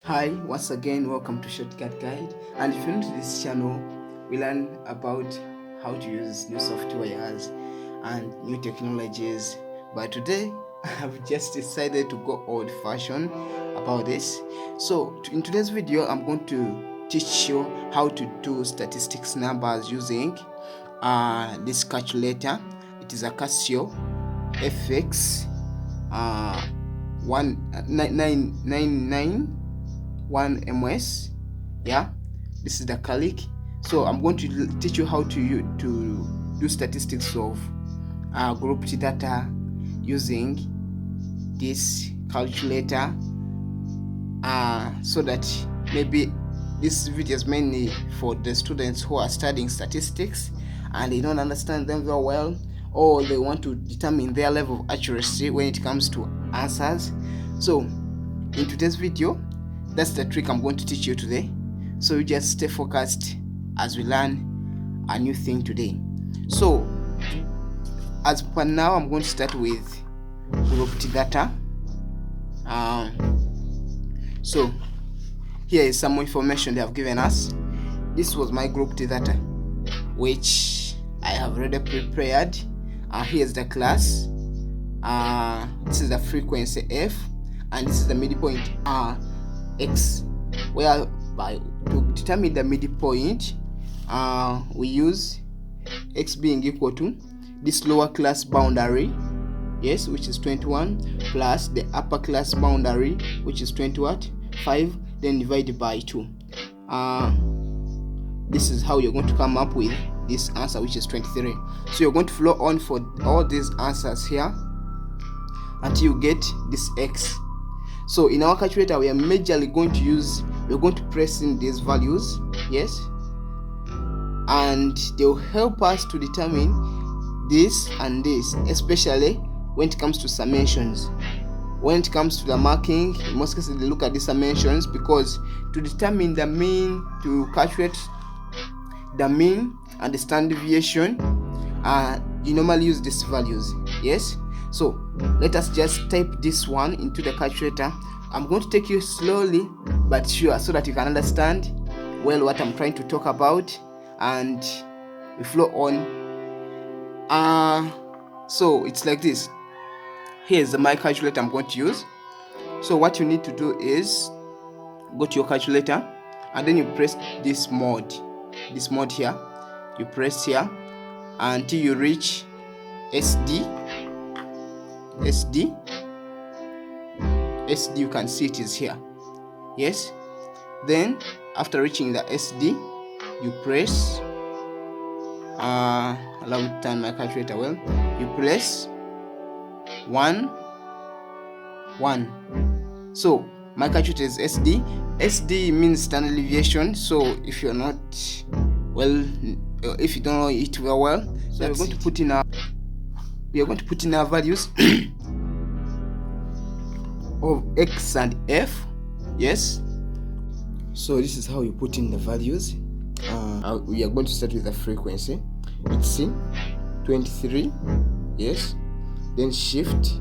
Hi, once again, welcome to Shortcut Guide. And if you're new to this channel, we learn about how to use new softwares and new technologies. But today, I've just decided to go old-fashioned about this. So, in today's video, I'm going to teach you how to do statistics numbers using this calculator. It is a Casio FX 1999 1 ms. Yeah, this is the calc. So I'm going to teach you how to do statistics of grouped data using this calculator, so that maybe this video is mainly for the students who are studying statistics and they don't understand them very well, or they want to determine their level of accuracy when it comes to answers. So in today's video, that's the trick I'm going to teach you today. So you just stay focused as we learn a new thing today. So as per now, I'm going to start with grouped data. So here is some information they have given us. This was my grouped data, which I have already prepared. Here's the class. This is the frequency f, and this is the midpoint x, whereby to determine the midpoint we use x being equal to this lower class boundary, yes, which is 21, plus the upper class boundary, which is 5, then divided by 2. This is how you're going to come up with this answer, which is 23. So you're going to flow on for all these answers here until you get this x. So in our calculator, we are majorly going to we're going to press in these values, yes, and they will help us to determine this and this, especially when it comes to summations. When it comes to the marking, in most cases they look at the summations, because to determine the mean, to calculate the mean and the standard deviation, you normally use these values, yes. So let us just type this one into the calculator. I'm going to take you slowly but sure, so that you can understand well what I'm trying to talk about, and we flow on. So it's like this. Here's my calculator I'm going to use. So what you need to do is go to your calculator, and then you press this mode here. You press here until you reach SD. You can see it is here, yes. Then after reaching the SD, you press allow me to turn my calculator well. You press 1. So my calculator is SD means standard deviation. So if you're not well, if you don't know it very well, so we are going to put in our values of x and f, yes. So this is how you put in the values. We are going to start with the frequency. It's 23, yes, then shift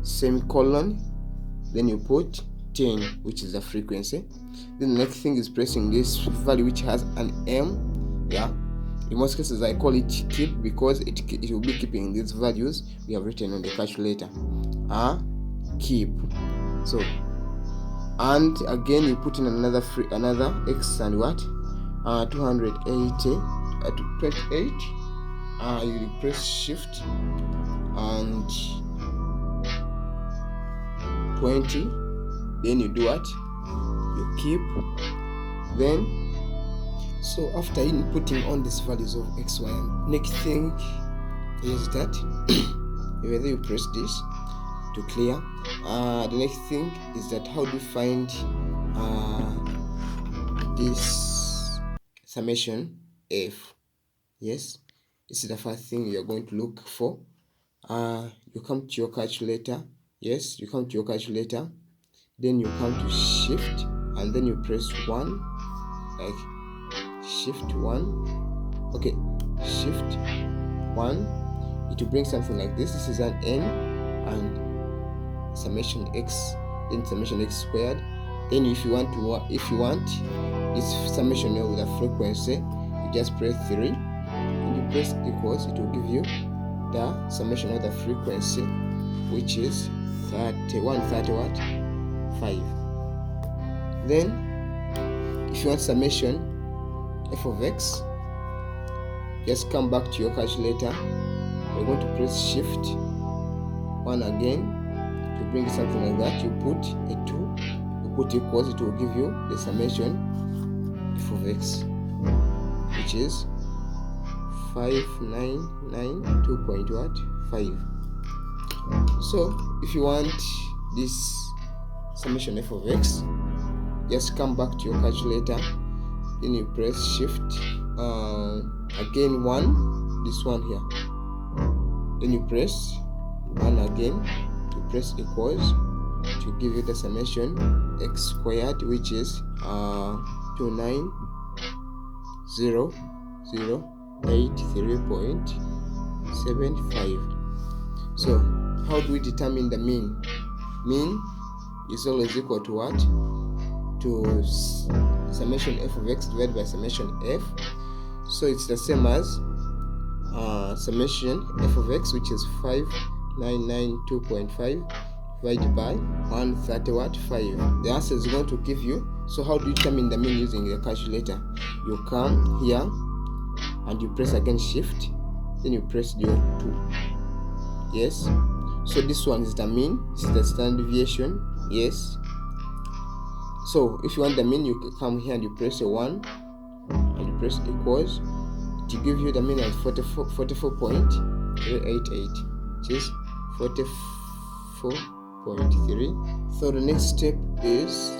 semicolon, then you put 10, which is the frequency. Then the next thing is pressing this value which has an m, yeah. In most cases I call it keep, because it will be keeping these values we have written on the calculator. Keep. So, and again you put in another x and what 280 to 28. You press shift and 20, then you do what, you keep. Then so after inputting on these values of x, y, and next thing is that whether you press this to clear. The next thing is that how do you find this summation f, yes. This is the first thing you are going to look for. You come to your calculator, yes, you come to your calculator, then you come to shift and then you press 1, like shift 1, okay, shift 1, it will bring something like this. This is an n, and summation x, then summation x squared, Then if you want this summation with a frequency, you just press 3 and you press equals. It will give you the summation of the frequency, which is 5. Then if you want summation f of x, just come back to your calculator. You're going to press shift 1 again to bring something like that. You put a 2, you put equals. It will give you the summation f of x, which is 5992.5. So if you want this summation f of x, just come back to your calculator, then you press shift again 1, this one here, then you press 1 again, you press equals to give you the summation x squared, which is 290,083.75. So how do we determine the mean? Mean is always equal to what? To summation f of x divided by summation f. So it's the same as summation f of x, which is 5992.5 divided by 130.5. The answer is going to give you. So how do you determine the mean using the calculator? You come here and you press again shift, then you press the 2. Yes. So this one is the mean. This is the standard deviation. Yes. So if you want the mean, you come here and you press a 1 and you press equals to give you the mean as 44.388, which is 44.3. So the next step is,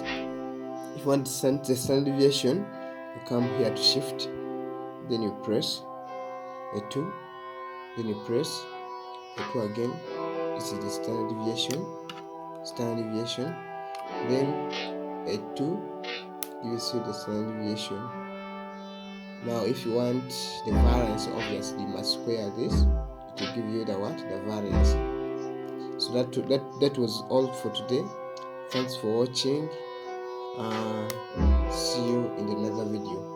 if you want the standard deviation, you come here to shift, then you press a 2, then you press a 2 again. This is the standard deviation. Then a 2 gives you the standard deviation. Now if you want the variance, obviously you must square this to give you the variance. So that was all for today. Thanks for watching. See you in another video.